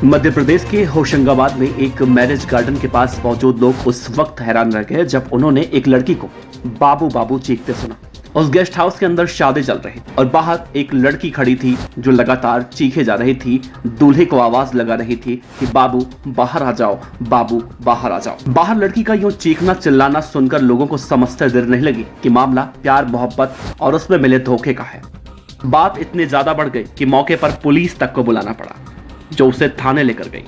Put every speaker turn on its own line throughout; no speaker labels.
मध्य प्रदेश के होशंगाबाद में एक मैरिज गार्डन के पास मौजूद लोग उस वक्त हैरान रह गए जब उन्होंने एक लड़की को बाबू बाबू चीखते सुना। उस गेस्ट हाउस के अंदर शादी चल रही और बाहर एक लड़की खड़ी थी जो लगातार चीखे जा रही थी, दूल्हे को आवाज लगा रही थी कि बाबू बाहर आ जाओ, बाबू बाहर आ जाओ। बाहर लड़की का यूं चीखना चिल्लाना सुनकर लोगों को समझते देर नहीं लगी कि मामला प्यार मोहब्बत और उसमें मिले धोखे का है। बात इतनी ज्यादा बढ़ गई कि मौके पर पुलिस तक को बुलाना पड़ा, जो उसे थाने लेकर गई।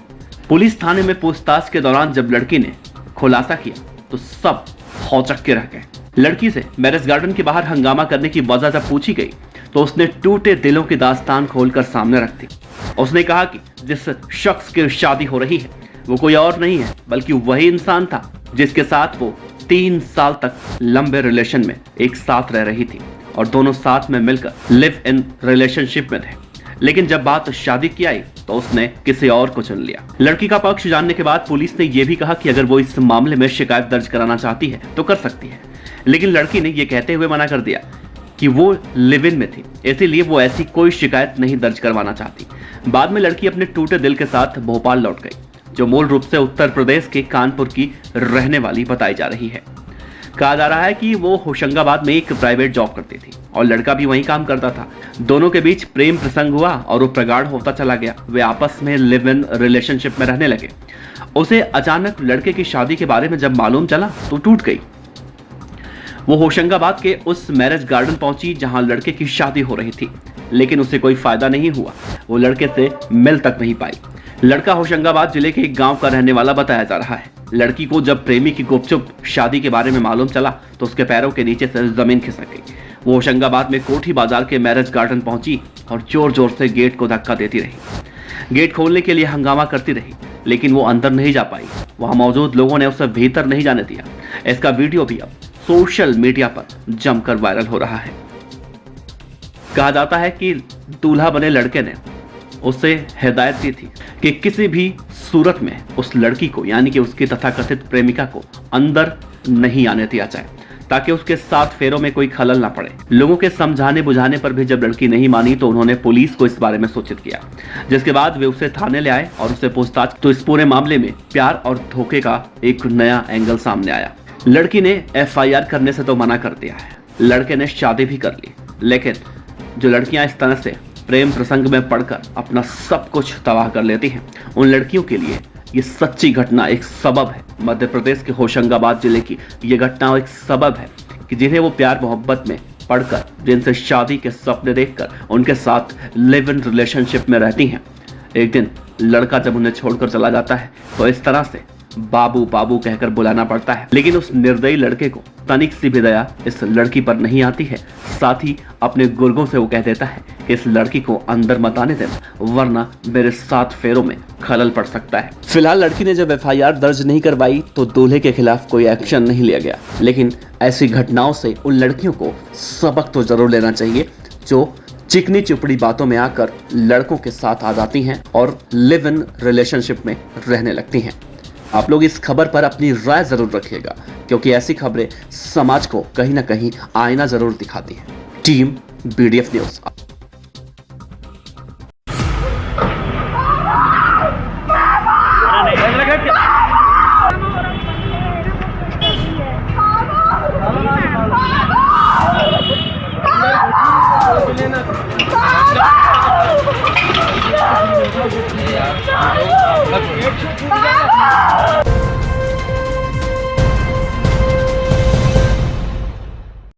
पुलिस थाने में पूछताछ के दौरान जब लड़की ने खुलासा किया तो सब हौचक के रह गए। लड़की से मैरिज गार्डन के बाहर हंगामा करने की वजह जब पूछी गई तो उसने टूटे दिलों की दास्तान खोलकर सामने रख दी। उसने कहा कि जिस शख्स की शादी हो रही है वो कोई और नहीं है बल्कि वही इंसान था जिसके साथ वो 3 साल तक लंबे रिलेशन में एक साथ रह रही थी और दोनों साथ में मिलकर लिव इन रिलेशनशिप में थे। लेकिन जब बात शादी की आई तो उसने किसी और को चुन लिया। लड़की का पक्ष जानने के बाद पुलिस ने यह भी कहा कि अगर वो इस मामले में शिकायत दर्ज कराना चाहती है तो कर सकती है, लेकिन लड़की ने यह कहते हुए मना कर दिया कि वो लिव इन में थी, इसीलिए वो ऐसी कोई शिकायत नहीं दर्ज करवाना चाहती। बाद में लड़की अपने टूटे दिल के साथ भोपाल लौट गई, जो मूल रूप से उत्तर प्रदेश के कानपुर की रहने वाली बताई जा रही है। कहा जा रहा है कि वो होशंगाबाद में एक प्राइवेट जॉब करती थी और लड़का भी वहीं काम करता था। दोनों के बीच प्रेम प्रसंग हुआ और वो प्रगाढ़ होता चला गया। वे आपस में लिव इन रिलेशनशिप में रहने लगे। उसे अचानक लड़के की शादी के बारे में जब मालूम चला तो टूट गई। वो होशंगाबाद के उस मैरिज गार्डन पहुंची जहां लड़के की शादी हो रही थी, लेकिन उसे कोई फायदा नहीं हुआ। वो लड़के से मिल तक नहीं पाई। लड़का होशंगाबाद जिले के एक गांव का रहने वाला बताया जा रहा है। लड़की को जब प्रेमी की गुपचुप शादी के बारे में मालूम चला तो उसके पैरों के नीचे से जमीन खिसक गई। वो होशंगाबाद में कोठी बाजार के मैरिज गार्डन पहुंची और जोर जोर से गेट को धक्का देती रही। गेट खोलने के लिए हंगामा करती रही, लेकिन वो अंदर नहीं जा पाई। वहां मौजूद लोगों ने उसे भीतर नहीं जाने दिया। इसका वीडियो भी अब सोशल मीडिया पर जमकर वायरल हो रहा है। कहा जाता है कि दूल्हा बने लड़के ने उसे हिदायत दी थी कि किसी भी सूरत में उस लड़की को यानी कि उसकी तथाकथित प्रेमिका को अंदर नहीं आने दिया जाए, ताकि उसके साथ फेरों में कोई खलल ना पड़े। लोगों के समझाने बुझाने पर भी जब लड़की नहीं मानी तो उन्होंने पुलिस को इस बारे में सूचित किया, जिसके बाद वे उसे थाने ले आए और उसे पूछताछ। तो इस पूरे मामले में प्यार और धोखे का एक नया एंगल सामने आया। लड़की ने FIR करने से तो मना कर दिया है, लड़के ने शादी भी कर ली, लेकिन जो लड़कियां इस तरह से प्रेम प्रसंग में पड़कर अपना सब कुछ तबाह कर लेती हैं, उन लड़कियों के लिए ये सच्ची घटना एक सबब है। मध्य प्रदेश के होशंगाबाद जिले की ये घटना एक सबब है कि जिन्हें वो प्यार मोहब्बत में पड़कर, जिनसे शादी के सपने देखकर उनके साथ लिव इन रिलेशनशिप में रहती हैं, एक दिन लड़का जब उन्हें छोड़कर चला जाता है तो इस तरह से बाबू बाबू कहकर बुलाना पड़ता है। लेकिन उस निर्दयी लड़के को तनिक सी भी दया इस लड़की पर नहीं आती है। साथ ही अपने गुर्गों से वो कह देता है कि इस लड़की को अंदर मत आने देना, वरना मेरे 7 फेरों में खलल पड़ सकता है। फिलहाल लड़की ने जब FIR दर्ज नहीं करवाई तो दूल्हे के खिलाफ कोई एक्शन नहीं लिया गया। लेकिन ऐसी घटनाओं से उन लड़कियों को सबक तो जरूर लेना चाहिए जो चिकनी चुपड़ी बातों में आकर लड़कों के साथ आ जाती हैं और लिव इन रिलेशनशिप में रहने लगती हैं। आप लोग इस खबर पर अपनी राय जरूर रखिएगा, क्योंकि ऐसी खबरें समाज को कहीं ना कहीं आईना जरूर दिखाती हैं। Team BDF news.
बाबू!